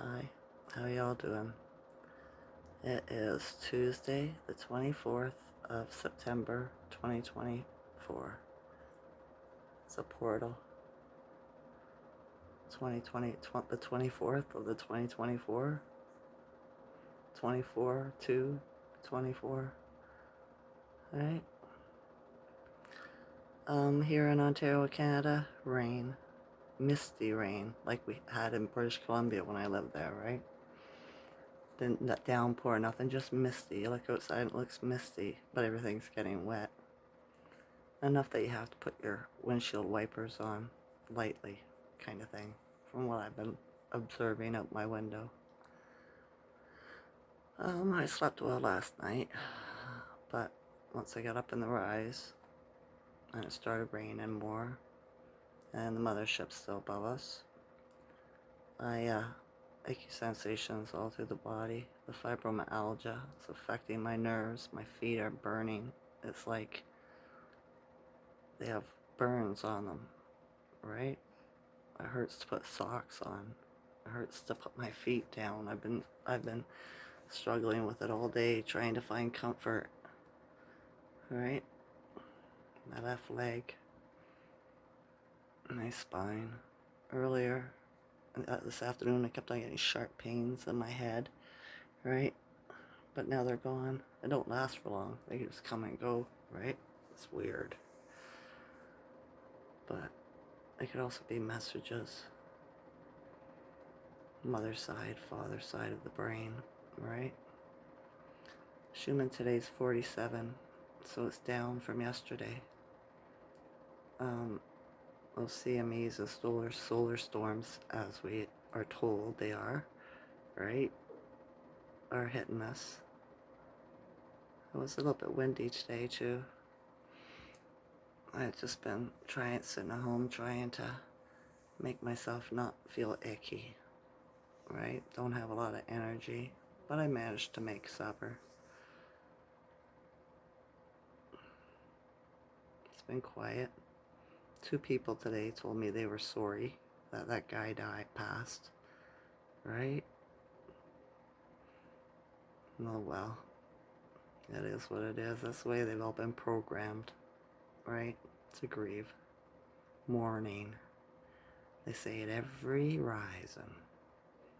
Hi, how y'all doing? It is Tuesday, the 24th of September, 2024. It's a portal. 2020, the 24th of the 2024. 24, 2, 24. Alright. Here in Ontario, Canada, rain. Misty rain, like we had in British Columbia when I lived there, right? That downpour, nothing, just misty. You look outside and it looks misty, but everything's getting wet. Enough that you have to put your windshield wipers on lightly, kind of thing, from what I've been observing out my window. I slept well last night, but once I got up in the rise, and it started raining more, and the mothership's still above us, achy sensations all through the body. The fibromyalgia is affecting my nerves. My feet are burning. It's like they have burns on them, right? It hurts to put socks on. It hurts to put my feet down. I've been struggling with it all day, trying to find comfort. Right? My left leg, my spine. Earlier, this afternoon, I kept on getting sharp pains in my head. Right? But now they're gone. They don't last for long. They just come and go. Right? It's weird. But it could also be messages. Mother side, father side of the brain, right? Schuman today's 47, so it's down from yesterday. Those CMEs and solar storms, as we are told they are, right, are hitting us. It was a little bit windy today too. I've just been sitting at home trying to make myself not feel icky, right? Don't have a lot of energy, but I managed to make supper. It's been quiet. 2 people today told me they were sorry that guy passed, right? Oh well, it is what it is. That's the way they've all been programmed, right? To grieve. Mourning. They say it every rising,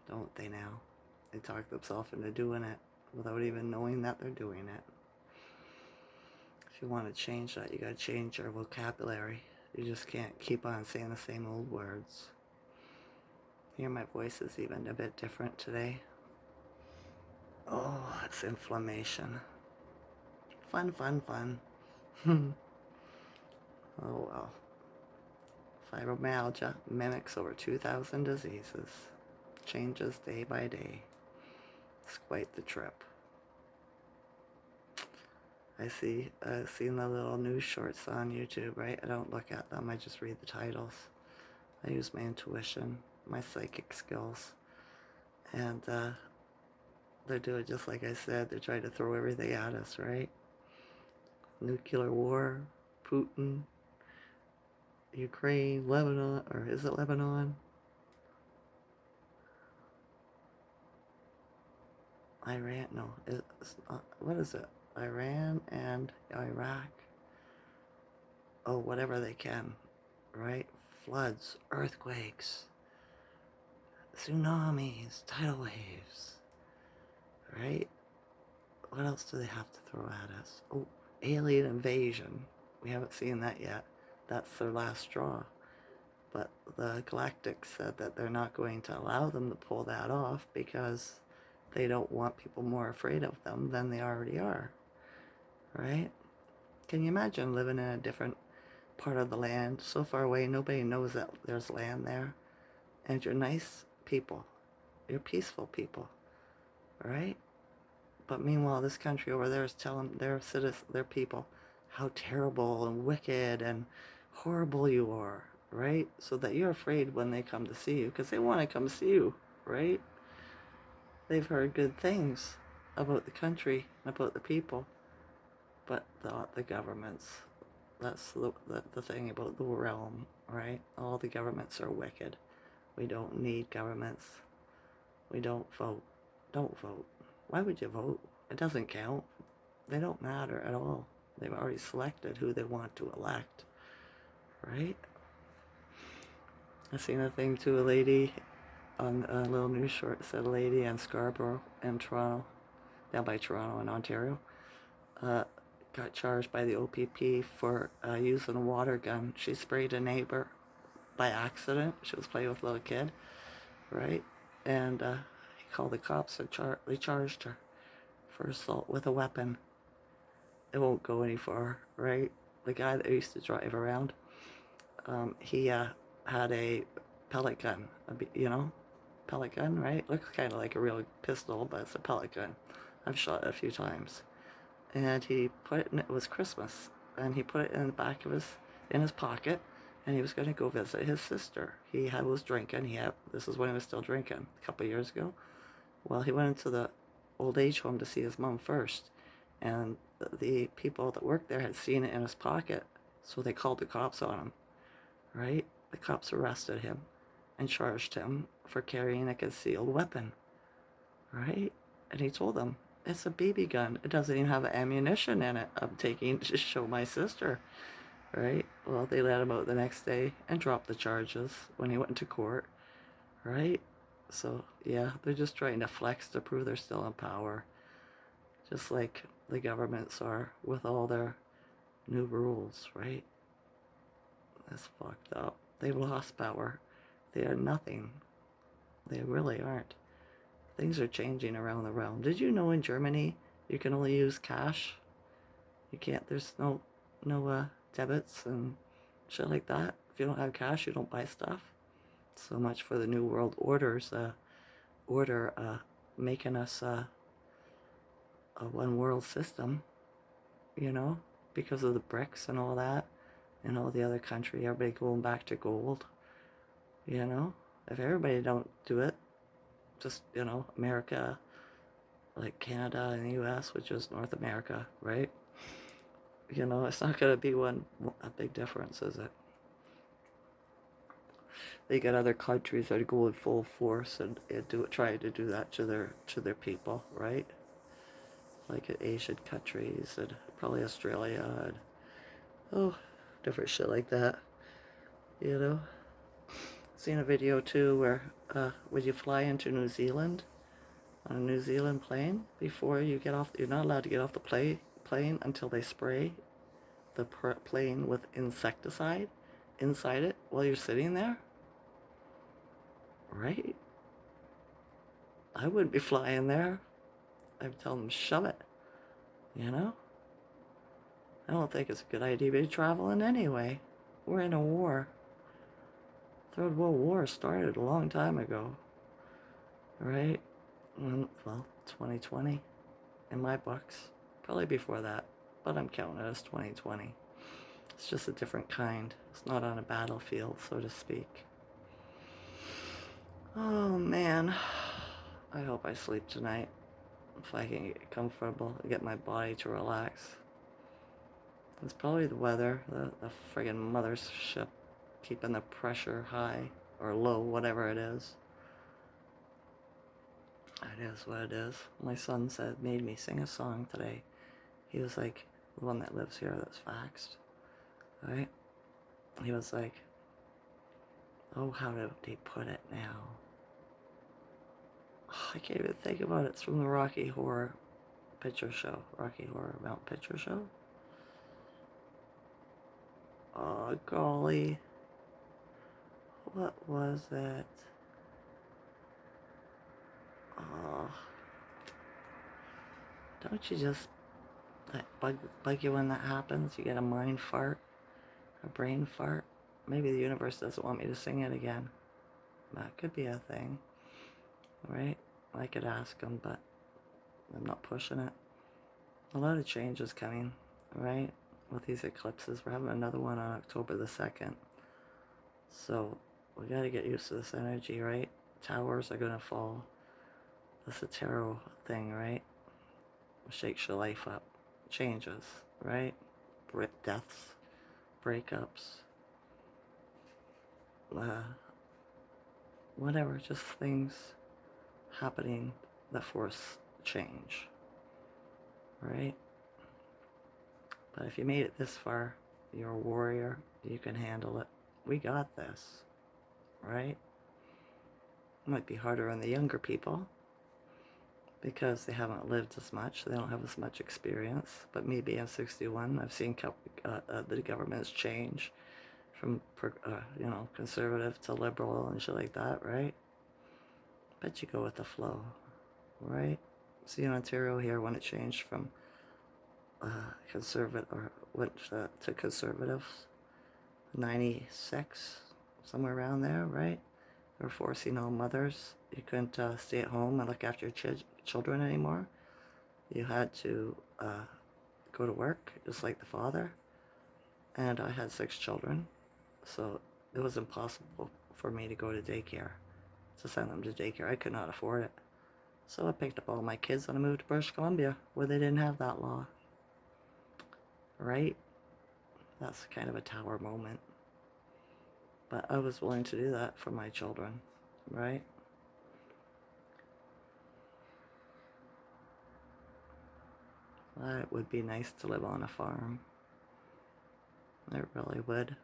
don't they now? They talk themselves into doing it without even knowing that they're doing it. If you want to change that, you gotta change your vocabulary. You just can't keep on saying the same old words. Hear my voice is even a bit different today. Oh, it's inflammation. Fun, fun, fun. Oh well. Fibromyalgia mimics over 2,000 diseases. Changes day by day. It's quite the trip. I've seen the little news shorts on YouTube, right? I don't look at them, I just read the titles. I use my intuition, my psychic skills. And they're doing just like I said, they're trying to throw everything at us, right? Nuclear war, Putin, Ukraine, Lebanon, or is it Lebanon? Iran, no, it's not, what is it? Iran and Iraq. Oh, whatever they can, right? Floods, earthquakes, tsunamis, tidal waves, right? What else do they have to throw at us? Oh, alien invasion. We haven't seen that yet. That's their last straw. But the Galactics said that they're not going to allow them to pull that off because they don't want people more afraid of them than they already are, right? Can you imagine living in a different part of the land, so far away, nobody knows that there's land there, and you're nice people, you're peaceful people, right? But meanwhile, this country over there is telling their citizens, their people, how terrible and wicked and horrible you are, right? So that you're afraid when they come to see you, because they want to come see you, right? They've heard good things about the country and about the people, but the governments, that's the thing about the realm, right? All the governments are wicked. We don't need governments. We don't vote. Don't vote. Why would you vote? It doesn't count. They don't matter at all. They've already selected who they want to elect, right? I seen a thing to a lady on a little news short, said a lady in Scarborough in Toronto, down by Toronto in Ontario, uh, got charged by the OPP for using a water gun. She sprayed a neighbor by accident. She was playing with a little kid, right? And he called the cops and they charged her for assault with a weapon. It won't go any far, right? The guy that used to drive around, he had a pellet gun, pellet gun, right? Looks kind of like a real pistol, but it's a pellet gun. I've shot it a few times. And he put it in, it was Christmas, and he put it in the back of in his pocket, and he was going to go visit his sister. Was drinking. This is when he was still drinking, a couple of years ago. Well, he went into the old age home to see his mom first, and the people that worked there had seen it in his pocket, so they called the cops on him, right? The cops arrested him and charged him for carrying a concealed weapon, right? And he told them, it's a BB gun. It doesn't even have ammunition in it. I'm taking to show my sister, right? Well, they let him out the next day and dropped the charges when he went to court, right? So, yeah, they're just trying to flex to prove they're still in power, just like the governments are with all their new rules, right? That's fucked up. They've lost power. They are nothing. They really aren't. Things are changing around the realm. Did you know in Germany you can only use cash? You can't, there's no debits and shit like that. If you don't have cash, you don't buy stuff. So much for the New World Order's making us a one world system, you know, because of the BRICS and all that, and all the other country, everybody going back to gold, you know. If everybody don't do it, just, America, like Canada and the US, which is North America, right? It's not going to be a big difference, is it? They got other countries that are going full force and trying to do that to their people, right? Like Asian countries and probably Australia and different shit like that. You know, seen a video too where when you fly into New Zealand on a New Zealand plane, before you get off, you're not allowed to get off the plane until they spray the plane with insecticide inside it while you're sitting there. Right? I wouldn't be flying there. I'd tell them, shove it. I don't think it's a good idea to be traveling anyway. We're in a war. Third World War started a long time ago. Right? Well, 2020 in my books. Probably before that. But I'm counting it as 2020. It's just a different kind. It's not on a battlefield, so to speak. Oh, man. I hope I sleep tonight. If I can get comfortable and get my body to relax. It's probably the weather, the friggin' mothership keeping the pressure high or low, whatever it is. It is what it is. My son made me sing a song today. He was like, the one that lives here that's faxed, right? He was like, oh, how do they put it now? Oh, I can't even think about it. It's from the Rocky Horror Picture Show. Rocky Horror Mountain Picture Show. Oh, golly. What was it? Oh. Don't you just that bug you when that happens? You get a mind fart, a brain fart. Maybe the universe doesn't want me to sing it again. That could be a thing, right? I could ask them, but I'm not pushing it. A lot of change is coming, right? With these eclipses, we're having another one on October the 2nd. So we got to get used to this energy, right? Towers are going to fall. That's a tarot thing, right? Shakes your life up. Changes, right? Deaths, breakups, whatever, just things happening that force change, right? But if you made it this far, you're a warrior, you can handle it. We got this, right? It might be harder on the younger people because they haven't lived as much, they don't have as much experience. But me being 61, I've seen the government's change from conservative to liberal and shit like that, right? But you go with the flow, right? See, in Ontario here, when it changed from conservative, or went to conservatives, 96, somewhere around there, right? They were forcing all mothers. You couldn't stay at home and look after your children anymore. You had to go to work, just like the father. And I had 6 children, so it was impossible for me to go to daycare, to send them to daycare. I could not afford it. So I picked up all my kids and I moved to British Columbia, where they didn't have that law. Right? That's kind of a tower moment. But I was willing to do that for my children, right? It would be nice to live on a farm. It really would.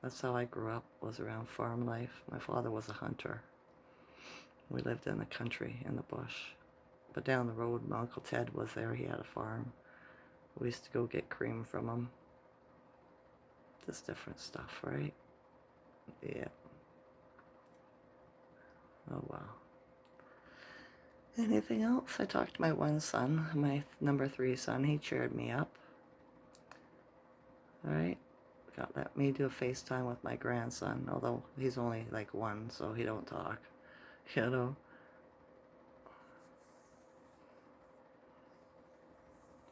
That's how I grew up, was around farm life. My father was a hunter. We lived in the country, in the bush. But down the road, my Uncle Ted was there. He had a farm. We used to go get cream from him. Just different stuff, right? Yeah. Oh, well. Anything else? I talked to my one son, my number 3 son. He cheered me up. All right. Let me do a FaceTime with my grandson, although he's only like 1, so he don't talk. You know?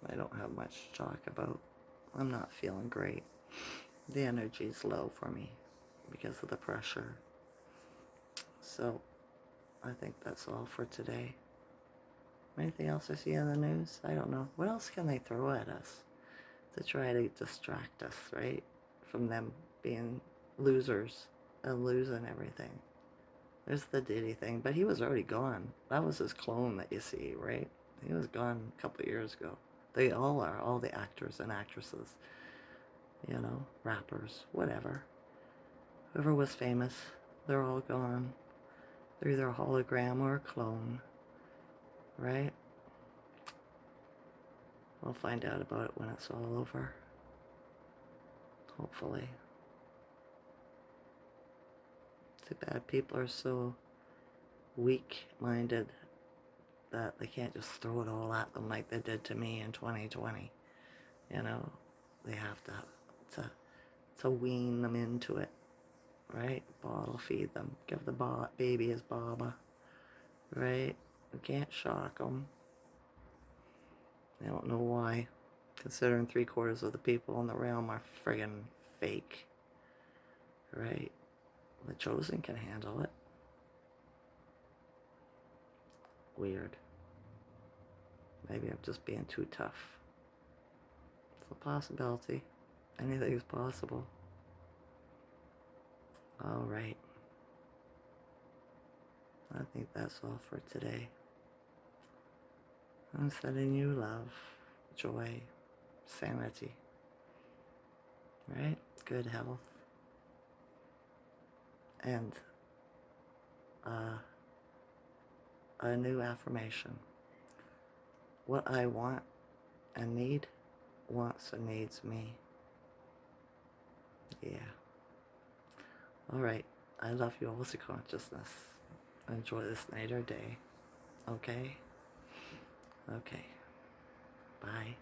I don't have much to talk about. I'm not feeling great. The energy's low for me because of the pressure. So I think that's all for today. Anything else I see on the news? I don't know. What else can they throw at us to try to distract us, right? From them being losers and losing everything. There's the Diddy thing, but he was already gone. That was his clone that you see, right? He was gone a couple of years ago. They all are, all the actors and actresses, rappers, whatever. Whoever was famous, they're all gone. They're either a hologram or a clone, right? We'll find out about it when it's all over. Hopefully. Too bad people are so weak-minded that they can't just throw it all at them like they did to me in 2020. They have to wean them into it, right? Bottle feed them. Give the baby his baba, right? You can't shock them. I don't know why, considering 3/4 of the people in the realm are friggin' fake, right? The chosen can handle it. Weird. Maybe I'm just being too tough. It's a possibility. Anything is possible. All right. I think that's all for today. I'm sending you love, joy, sanity, right? Good health. And a new affirmation. What I want and need wants and needs me. Yeah. All right. I love you all to consciousness. Enjoy this night or day. Okay? Okay. Bye.